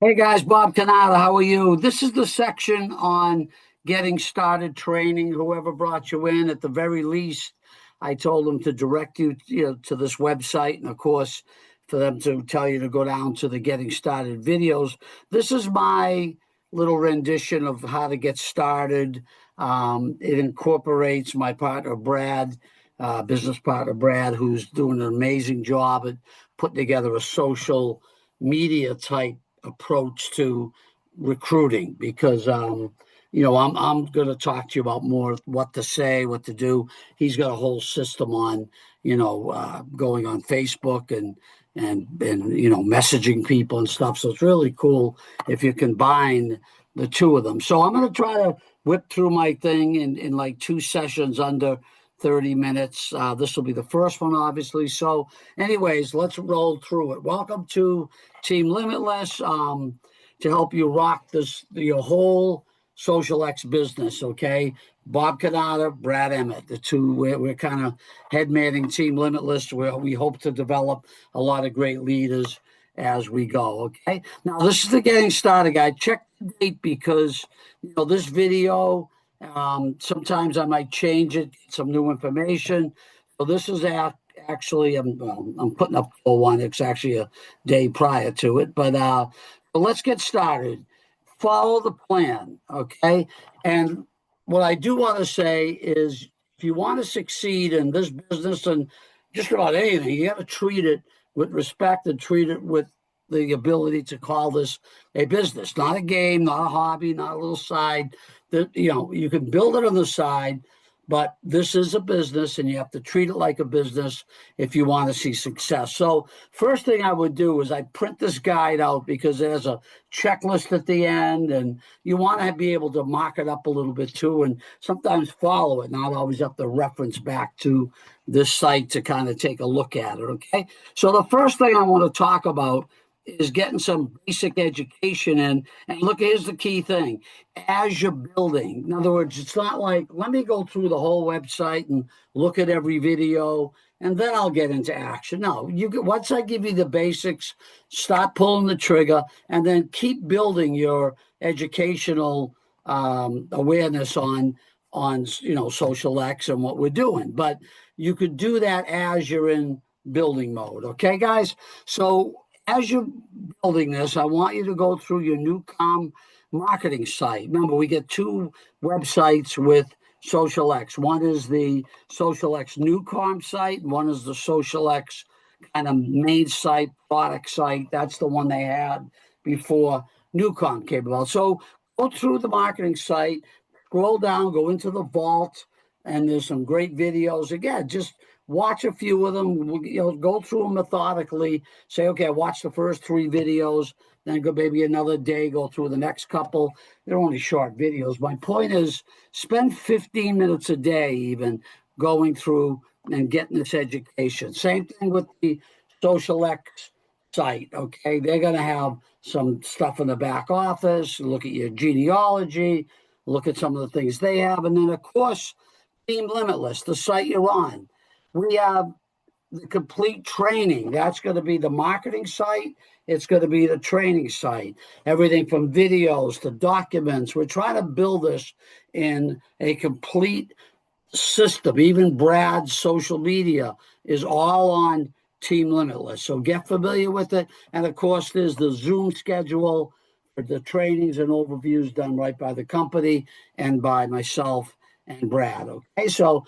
Hey guys, Bob Canada, how are you? This is the section on getting started training. Whoever brought you in, at the very least, I told them to direct you, to this website, and of course, for them to tell you to go down to the getting started videos. This is my little rendition of how to get started. It incorporates my partner Brad, business partner Brad, who's doing an amazing job at putting together a social media type approach to recruiting because I'm going to talk to you about more what to say, what to do. He's got a whole system on going on Facebook and messaging people and stuff. So it's really cool if you combine the two of them. So I'm going to try to whip through my thing in like two sessions under 30 minutes. This will be the first one, obviously. So, anyways, let's roll through it. Welcome to Team Limitless, to help you rock your whole Social X business. Okay, Bob Canada, Brad Emmett, the two. We're kind of head manning Team Limitless, where we hope to develop a lot of great leaders as we go. Okay, now this is the getting started guide. Check the date because this video. Sometimes I might change it, some new information. So this is actually, I'm putting up the one. It's actually a day prior to it, but let's get started. Follow the plan, okay? And what I do want to say is, if you want to succeed in this business and just about anything, you got to treat it with respect and treat it with the ability to call this a business, not a game, not a hobby, not a little side. That you can build it on the side, but this is a business, and you have to treat it like a business if you want to see success. So first thing I would do is I print this guide out because there's a checklist at the end, and you want to be able to mark it up a little bit too, and sometimes follow it, not always have to reference back to this site to kind of take a look at it. Okay, so the first thing I want to talk about is getting some basic education in. And look, here's the key thing. As you're building, in other words, it's not like, let me go through the whole website and look at every video and then I'll get into action. No, once I give you the basics, start pulling the trigger and then keep building your educational awareness on Social X and what we're doing. But you could do that as you're in building mode. Okay, guys? So as you're building this, I want you to go through your Newcom marketing site. Remember, we get two websites with Social X. One is the Social X Newcom site, and one is the Social X kind of main site, product site. That's the one they had before Newcom came about. So go through the marketing site, scroll down, go into the vault, and there's some great videos. Again, just watch a few of them. Go through them methodically. Say, okay, I watched the first three videos, then go maybe another day, go through the next couple. They're only short videos. My point is, spend 15 minutes a day even going through and getting this education. Same thing with the Social X site. Okay, they're going to have some stuff in the back office. Look at your genealogy. Look at some of the things they have, and then of course, Team Limitless, the site you're on. We have the complete training. That's going to be the marketing site. It's going to be the training site. Everything from videos to documents. We're trying to build this in a complete system. Even Brad's social media is all on Team Limitless. So get familiar with it. And of course, there's the Zoom schedule for the trainings and overviews done right by the company and by myself and Brad. Okay, so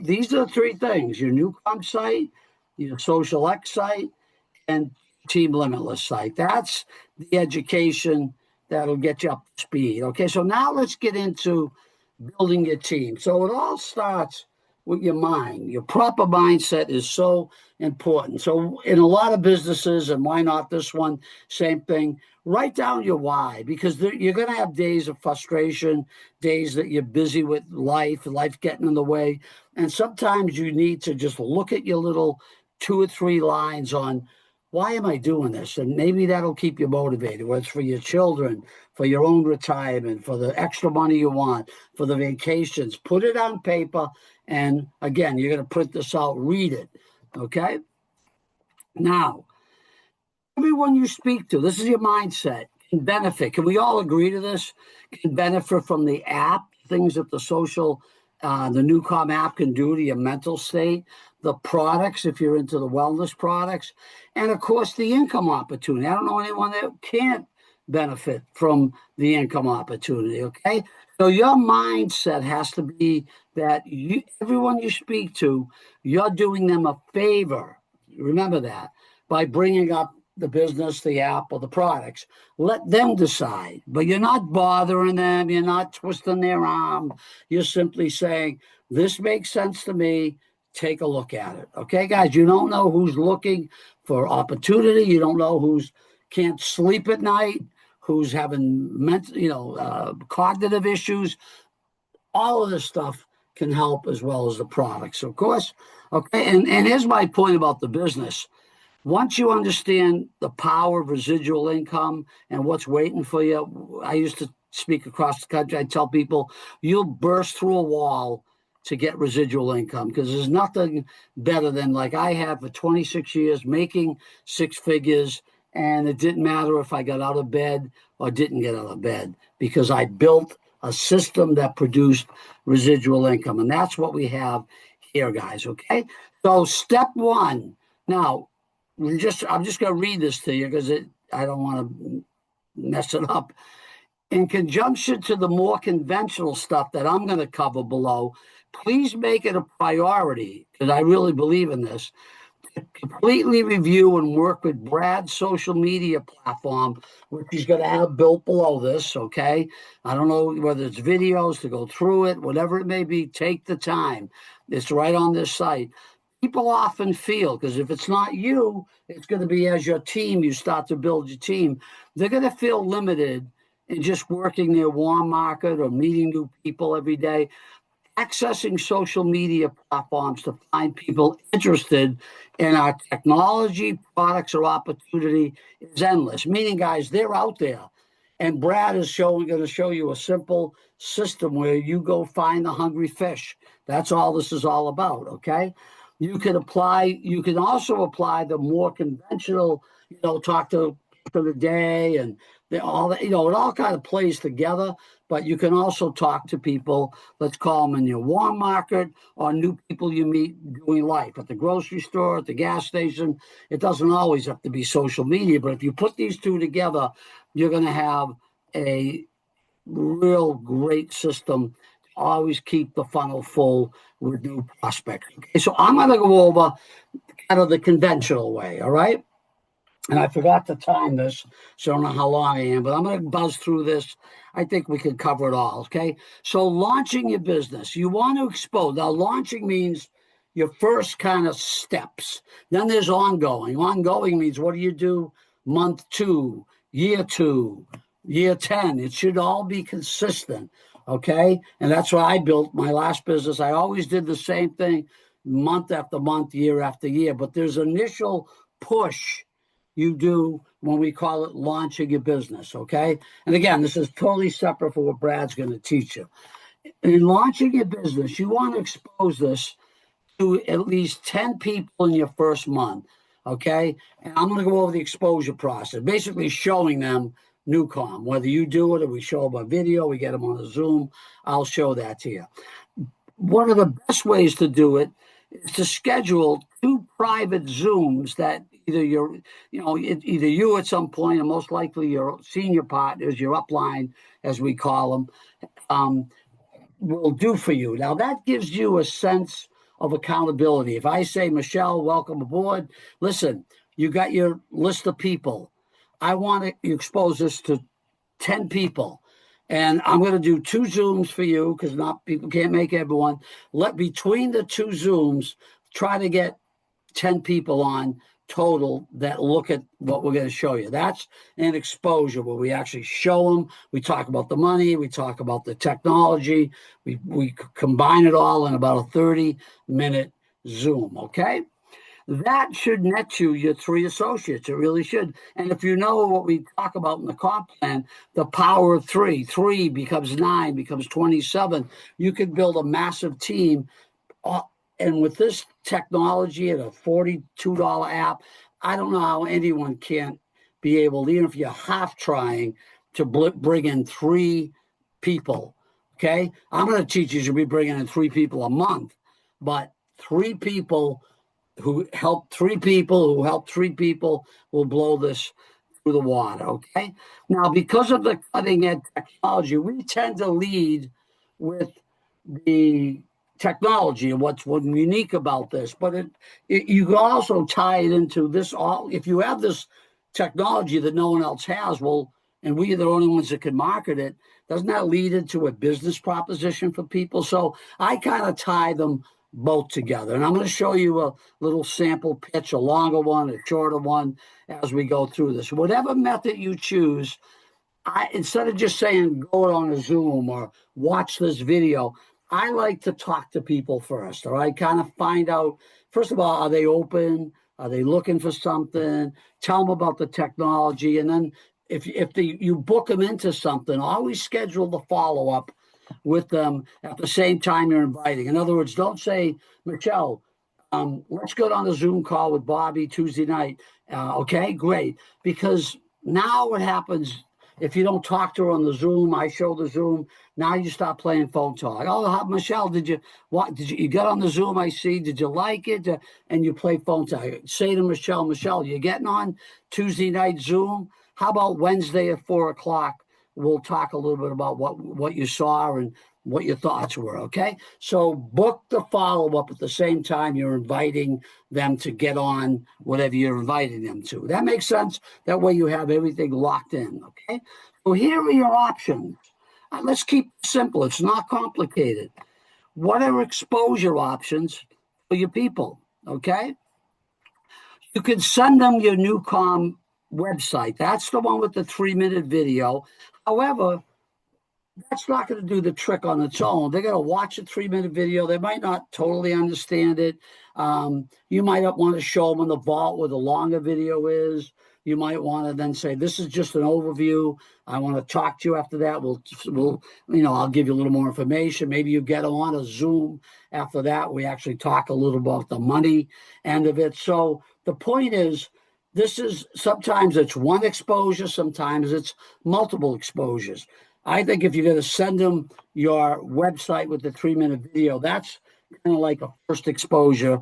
these are the three things: your Newcom site, your Social X site, and Team Limitless site. That's the education that'll get you up to speed. Okay, so now let's get into building your team. So it all starts with your mind. Your proper mindset is so important. So in a lot of businesses, and why not this one, same thing, write down your why, because you're going to have days of frustration, days that you're busy with life getting in the way. And sometimes you need to just look at your little 2 or 3 lines on, why am I doing this? And maybe that'll keep you motivated, whether it's for your children, for your own retirement, for the extra money you want, for the vacations. Put it on paper. And again, you're going to print this out, read it. Okay? Now, everyone you speak to, this is your mindset. can benefit. Can we all agree to this? Can benefit from the app, things that the Newcom app can do to your mental state, the products, if you're into the wellness products, and of course the income opportunity. I don't know anyone that can't benefit from the income opportunity. Okay. So your mindset has to be that everyone you speak to, you're doing them a favor. Remember that by bringing up the business, the app, or the products. Let them decide, but you're not bothering them. You're not twisting their arm. You're simply saying, this makes sense to me. Take a look at it. Okay, guys, you don't know who's looking for opportunity. You don't know who's can't sleep at night, who's having cognitive issues. All of this stuff can help as well as the products, of course. Okay, and here's my point about the business. Once you understand the power of residual income and what's waiting for you, I used to speak across the country. I tell people you'll burst through a wall to get residual income because there's nothing better than like I have for 26 years making six figures. And it didn't matter if I got out of bed or didn't get out of bed because I built a system that produced residual income. And that's what we have here, guys. Okay. So step one. Now, I'm just going to read this to you because I don't want to mess it up. In conjunction to the more conventional stuff that I'm going to cover below, please make it a priority, because I really believe in this, to completely review and work with Brad's social media platform, which he's going to have built below this, okay? I don't know whether it's videos to go through it, whatever it may be, take the time. It's right on this site. People often feel, because if it's not you, it's going to be as your team, you start to build your team, they're going to feel limited in just working their warm market or meeting new people every day. Accessing social media platforms to find people interested in our technology, products, or opportunity is endless. Meaning, guys, they're out there. And Brad is going to show you a simple system where you go find the hungry fish. That's all this is all about, okay? You can also apply the more conventional, talk to the day and all that, it all kind of plays together, but you can also talk to people, let's call them in your warm market or new people you meet doing life at the grocery store, at the gas station. It doesn't always have to be social media, but if you put these two together, you're going to have a real great system. Always keep the funnel full with new prospects. Okay, so I'm going to go over kind of the conventional way, all right? And I forgot to time this, so I don't know how long I am, but I'm going to buzz through this. I think we can cover it all, okay? So launching your business, you want to expose. Now, launching means your first kind of steps. Then there's ongoing. Ongoing means what do you do month 2, year 2, year 10? It should all be consistent. Okay. And that's why I built my last business. I always did the same thing month after month, year after year. But there's initial push you do when we call it launching your business. Okay. And again, this is totally separate from what Brad's going to teach you. In launching your business, you want to expose this to at least 10 people in your first month. Okay. And I'm going to go over the exposure process, basically showing them Newcom, whether you do it or we show them a video, we get them on a Zoom, I'll show that to you. One of the best ways to do it is to schedule 2 private Zooms that either either you at some point, or most likely your senior partners, your upline, as we call them, will do for you. Now that gives you a sense of accountability. If I say, Michelle, welcome aboard, listen, you got your list of people. I want to expose this to 10 people. And I'm going to do 2 Zooms for you because people can't make everyone. Between the 2 Zooms, try to get 10 people on total that look at what we're going to show you. That's an exposure where we actually show them. We talk about the money. We talk about the technology. We combine it all in about a 30-minute Zoom, okay? That should net you your 3 associates. It really should. And if you know what we talk about in the comp plan, the power of 3. 3 becomes 9, becomes 27. You could build a massive team. And with this technology and a $42 app, I don't know how anyone can't be able, even if you're half trying, to bring in 3 people. Okay, I'm going to teach you to be bringing in 3 people a month, but 3 people who help 3 people who help 3 people will blow this through the water. Okay, now because of the cutting edge technology, we tend to lead with the technology and what's unique about this, but you can also tie it into this. All if you have this technology that no one else has, well, and we are the only ones that can market it, doesn't that lead into a business proposition for people? So I kind of tie them both together, and I'm going to show you a little sample pitch, a longer one, a shorter one, as we go through this. Whatever method you choose, instead of just saying go on a Zoom or watch this video, I like to talk to people first. All right, kind of find out, first of all, are they open? Are they looking for something? Tell them about the technology, and then if you book them into something, always schedule the follow up with them at the same time you're inviting. In other words, don't say, Michelle, let's go on a Zoom call with Bobby Tuesday night. Okay, great. Because now what happens if you don't talk to her on the Zoom? I show the Zoom. Now you start playing phone talk. Oh, Michelle, did you get on the Zoom? I see. Did you like it? And you play phone talk. Say to Michelle, Michelle, you getting on Tuesday night Zoom? How about Wednesday at 4:00? We'll talk a little bit about what you saw and what your thoughts were, okay? So book the follow-up at the same time you're inviting them to get on whatever you're inviting them to. That makes sense? That way you have everything locked in, okay? So here are your options. Let's keep it simple. It's not complicated. What are exposure options for your people, okay? You can send them your Newcom website. That's the one with the 3-minute video. However, that's not going to do the trick on its own. They're going to watch a 3-minute video. They might not totally understand it. You might want to show them in the vault where the longer video is. You might want to then say, this is just an overview. I want to talk to you after that. I'll give you a little more information. Maybe you get on a Zoom after that. We actually talk a little about the money end of it. So the point is, sometimes it's one exposure, sometimes it's multiple exposures. I think if you're going to send them your website with the 3-minute video, that's kind of like a first exposure,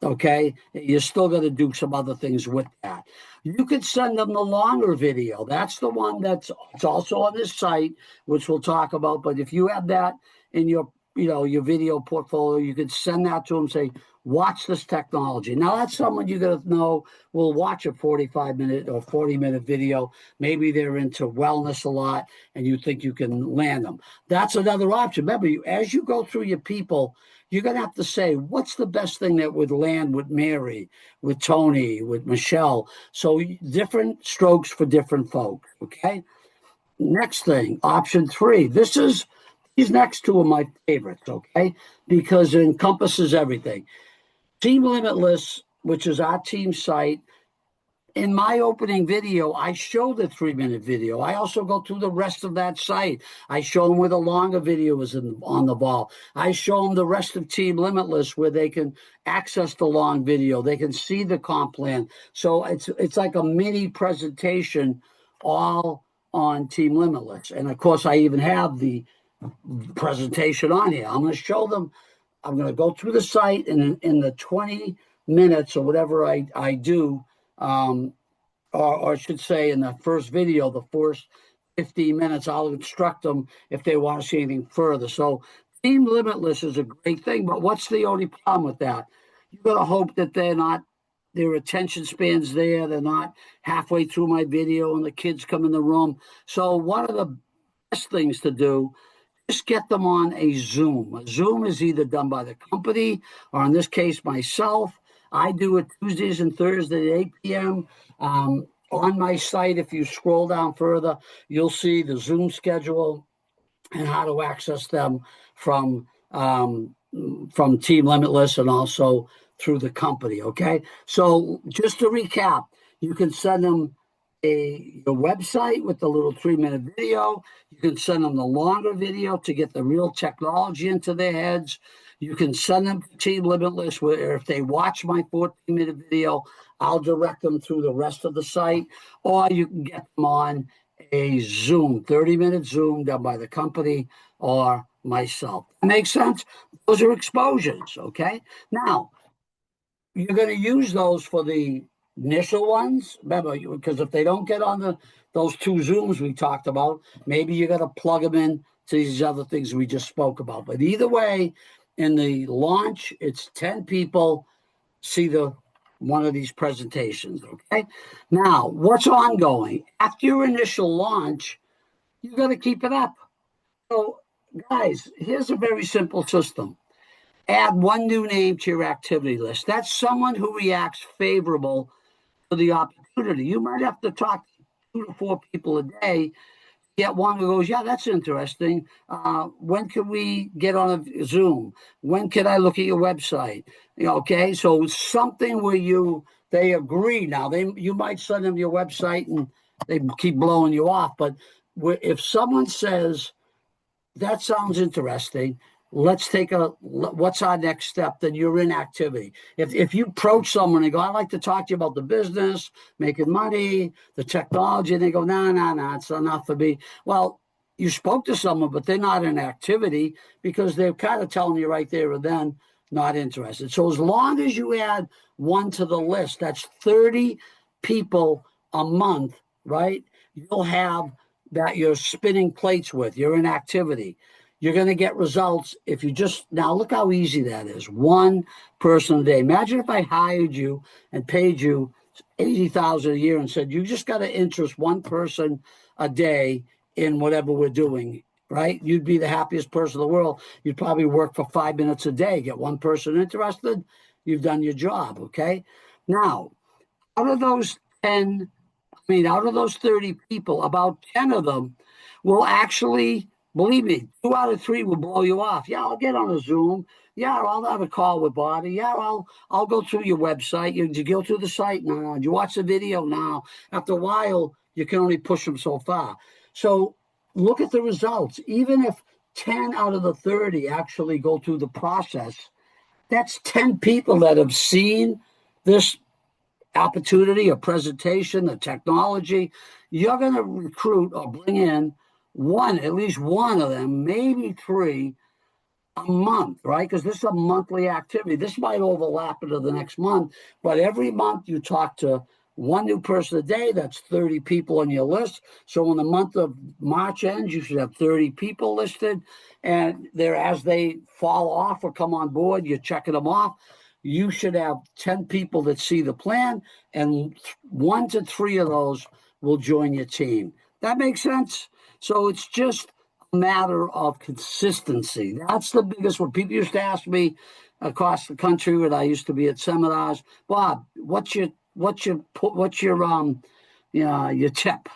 okay? You're still going to do some other things with that. You could send them the longer video. That's the one it's also on this site, which we'll talk about. But if you have that in your video portfolio, you could send that to them, say, watch this technology. Now, that's someone you're going to know will watch a 45-minute or 40-minute video. Maybe they're into wellness a lot, and you think you can land them. That's another option. Remember, as you go through your people, you're going to have to say, what's the best thing that would land with Mary, with Tony, with Michelle? So different strokes for different folks, okay? Next thing, option 3. These next 2 are my favorites, okay? Because it encompasses everything. Team Limitless, which is our team site. In my opening video, I show the 3-minute video. I also go through the rest of that site. I show them where the longer video is on the vault. I show them the rest of Team Limitless where they can access the long video. They can see the comp plan. So it's like a mini presentation all on Team Limitless. And of course, I even have the presentation on here. I'm going to show them. I'm going to go through the site, and in the 20 minutes or whatever I do, or I should say in the first video, the first 15 minutes, I'll instruct them if they want to see anything further. So Team Limitless is a great thing, but what's the only problem with that? You've got to hope that their attention span's there. They're not halfway through my video and the kids come in the room. So one of the best things to do, just get them on a Zoom. A Zoom is either done by the company or, in this case, myself. I do it Tuesdays and Thursdays at 8 p.m. On my site, if you scroll down further, you'll see the Zoom schedule and how to access them from Team Limitless and also through the company, okay? So just to recap, you can send them your website with the little 3-minute video. You can send them the longer video to get the real technology into their heads. You can send them to Team Limitless, where if they watch my 14-minute video, I'll direct them through the rest of the site, or you can get them on a Zoom, 30-minute Zoom done by the company or myself. That makes sense? Those are exposures, okay? Now, you're going to use those for the initial ones. Remember, because if they don't get on those 2 Zooms we talked about, maybe you're going to plug them in to these other things we just spoke about. But either way, in the launch, it's 10 people see one of these presentations, okay? Now, what's ongoing? After your initial launch, you got to keep it up. So, guys, here's a very simple system. Add 1 new name to your activity list. That's someone who reacts favorable to the opportunity. You might have to talk to 2 to 4 people a day. Get one who goes, yeah, that's interesting. When can we get on a Zoom? When can I look at your website? Okay, so something where they agree. Now, you might send them your website and they keep blowing you off. But if someone says, that sounds interesting, let's what's our next step? Then you're in activity. If you approach someone and go, I'd like to talk to you about the business, making money, the technology, and they go, no, it's enough for me. Well, you spoke to someone, but they're not in activity because they're kind of telling you right there and then, not interested. So as long as you add 1 to the list, that's 30 people a month, right? You'll have that you're spinning plates with. You're in activity. You're going to get results if you just, now look how easy that is. 1 person a day. Imagine if I hired you and paid you $80,000 a year and said, you just got to interest 1 person a day in whatever we're doing, right? You'd be the happiest person in the world. You'd probably work for 5 minutes a day, get 1 person interested. You've done your job, okay? Now, out of those 30 people, about 10 of them will actually, believe me, 2 out of 3 will blow you off. Yeah, I'll get on a Zoom. Yeah, I'll have a call with Bobby. Yeah, I'll go through your website. Did you go through the site? No. Did you watch the video? No. After a while, you can only push them so far. So look at the results. Even if 10 out of the 30 actually go through the process, that's 10 people that have seen this opportunity, a presentation, a technology. You're going to recruit or bring in at least one of them, maybe 3 a month, right? Because this is a monthly activity. This might overlap into the next month, but every month you talk to 1 new person a day. That's 30 people on your list. So when the month of March ends, you should have 30 people listed. And as they fall off or come on board, you're checking them off. You should have 10 people that see the plan, and 1 to 3 of those will join your team. That makes sense? So it's just a matter of consistency. That's the biggest one. People used to ask me across the country when I used to be at seminars, Bob, what's your tip?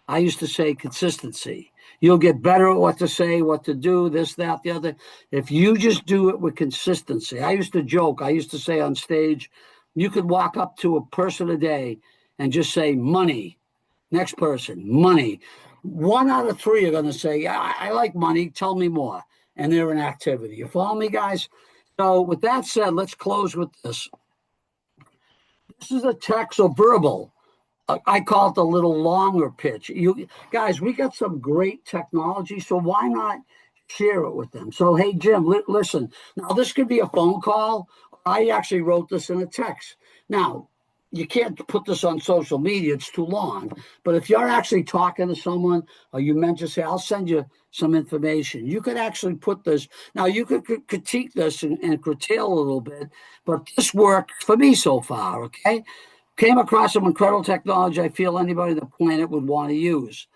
I used to say consistency. You'll get better at what to say, what to do, this, that, the other. If you just do it with consistency. I used to joke. I used to say on stage, you could walk up to a person a day and just say, money. Next person, money. 1 out of 3 are going to say, yeah, I like money. Tell me more. And they're in activity. You follow me, guys? So with that said, let's close with this. This is a text or verbal. I call it the little longer pitch. You guys, we got some great technology, so why not share it with them? So, hey, Jim, listen. Now, this could be a phone call. I actually wrote this in a text. Now, you can't put this on social media. It's too long. But if you're actually talking to someone or you meant to say, I'll send you some information, you could actually put this. Now, you could critique this and curtail a little bit, but this worked for me so far, okay? Came across some incredible technology I feel anybody on the planet would want to use.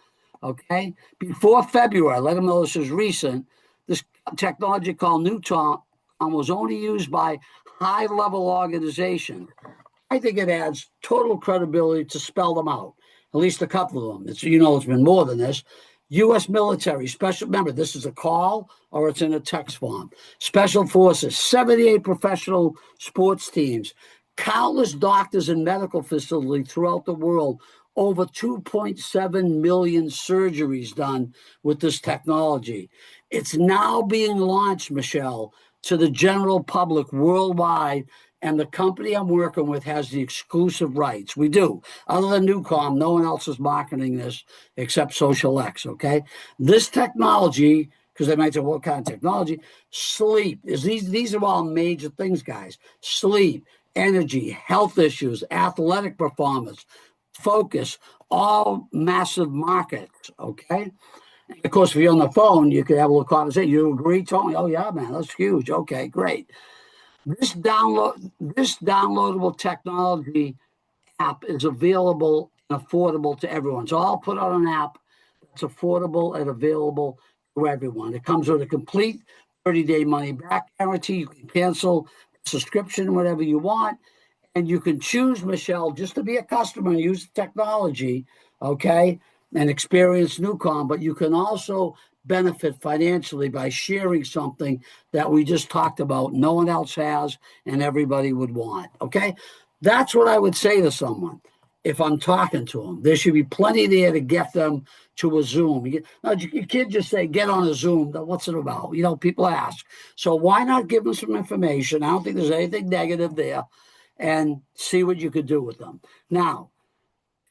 Okay? Before February, let them know this is recent, this technology called Newton was only used by high-level organizations. I think it adds total credibility to spell them out, at least a couple of them. It's been more than this. U.S. military, remember, this is a call or it's in a text form. Special forces, 78 professional sports teams, countless doctors and medical facilities throughout the world, over 2.7 million surgeries done with this technology. It's now being launched, Michelle, to the general public worldwide and the company I'm working with has the exclusive rights. We do. Other than Newcom, no one else is marketing this except Social X, okay? This technology, because they might say, what kind of technology? Sleep. These are all major things, guys. Sleep, energy, health issues, athletic performance, focus, all massive markets, okay? Of course, if you're on the phone, you could have a little conversation. You agree, Tony? Oh, yeah, man, that's huge. Okay, great. This downloadable technology app is available and affordable to everyone. So I'll put out an app that's affordable and available to everyone. It comes with a complete 30-day money back guarantee. You can cancel subscription whatever you want. And you can choose, Michelle, just to be a customer and use the technology, okay, and experience Newcom, but you can also benefit financially by sharing something that we just talked about, no one else has, and everybody would want, okay? That's what I would say to someone if I'm talking to them. There should be plenty there to get them to a Zoom. You can't just say, get on a Zoom. What's it about? People ask. So why not give them some information? I don't think there's anything negative there. And see what you could do with them. Now,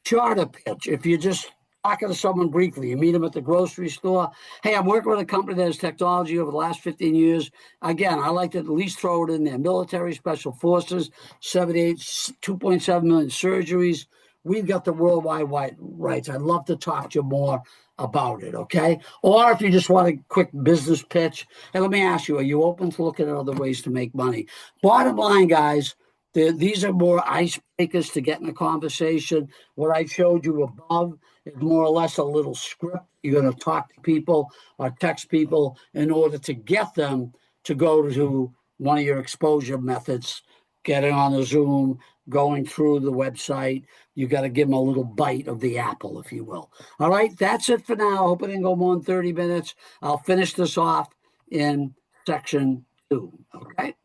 charter pitch. If you're just talking to someone briefly, you meet them at the grocery store. Hey, I'm working with a company that has technology over the last 15 years. Again, I like to at least throw it in there. Military, special forces, 2.7 million surgeries. We've got the worldwide rights. I'd love to talk to you more about it, okay? Or if you just want a quick business pitch, hey, let me ask you, are you open to looking at other ways to make money? Bottom line, guys, these are more icebreakers to get in a conversation. What I showed you above is more or less a little script. You're going to talk to people or text people in order to get them to go to one of your exposure methods, getting on the Zoom, going through the website. You got to give them a little bite of the apple, if you will. All right, that's it for now. I hope it didn't go more than 30 minutes. I'll finish this off in section 2, okay?